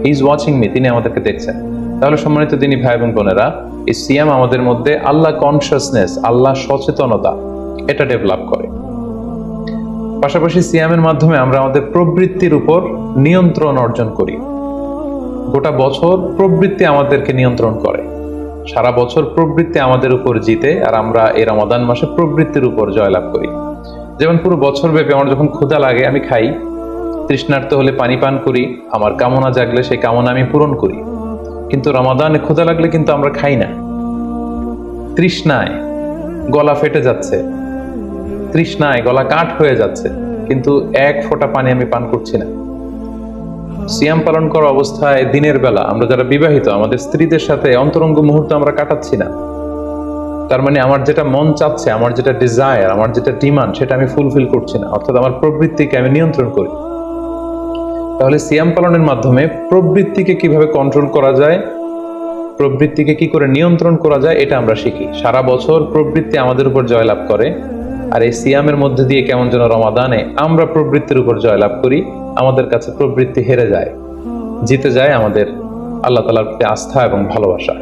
He is watching me, তিনি আমাদেরকে দেখছেন। তাহলে সম্মানিত দিনী ভাই এবং বোনেরা, এই সিয়াম আমাদের মধ্যে আল্লাহ কনসিয়াসনেস, আল্লাহ সচেতনতা, এটা ডেভেলপ করে। পাশাপাশি সিয়ামের মাধ্যমে আমরা আমাদের প্রবৃত্তির উপর নিয়ন্ত্রণ অর্জন করি। গোটা বছর প্রবৃত্তি আমাদেরকে নিয়ন্ত্রণ করে, সারা বছর প্রবৃত্তি আমাদের উপর জিতে, আর আমরা এই রমাদান মাসে প্রবৃত্তির উপর জয়লাভ করি। যেমন পুরো বছর ব্যাপী আমার যখন ক্ষুধা লাগে আমি খাই, তৃষ্ণার্ত হলে পানি পান করি, আমার কামনা জাগলে সেই কামনা আমি পূরণ করি। কিন্তু রমাদানে ক্ষুধা লাগলে কিন্তু আমরা খাই না। তৃষ্ণায় গলা ফেটে যাচ্ছে, তৃষ্ণায় গলা কাঠ হয়ে যাচ্ছে, কিন্তু এক ফোঁটা পানি আমি পান করছি না। সিয়াম পালন করা অবস্থায় দিনের বেলা আমরা যারা বিবাহিত, আমাদের স্ত্রীদের সাথে অন্তরঙ্গ মুহূর্ত আমরা কাটাচ্ছি না। তার মানে আমার যেটা মন চাচ্ছে, আমার যেটা ডিজায়ার, আমার যেটা ডিমান্ড, সেটা আমি ফুলফিল করছি না, অর্থাৎ আমার প্রবৃত্তিকে আমি নিয়ন্ত্রণ করি। তাহলে সিয়াম পালনের মাধ্যমে প্রবৃত্তিকে কিভাবে কন্ট্রোল করা যায়, প্রবৃত্তিকে কি করে নিয়ন্ত্রণ করা যায়, এটা আমরা শিখি। সারা বছর প্রবৃত্তি আমাদের উপর জয়লাভ করে, আর এই সিয়ামের মধ্যে দিয়ে কেমন যেন রমাদানে আমরা প্রবৃত্তির উপর জয়লাভ করি, আমাদের কাছে প্রবৃত্তি হেরে যায়, জিতে যায় আমাদের আল্লাহ তাআলার প্রতি আস্থা এবং ভালোবাসা।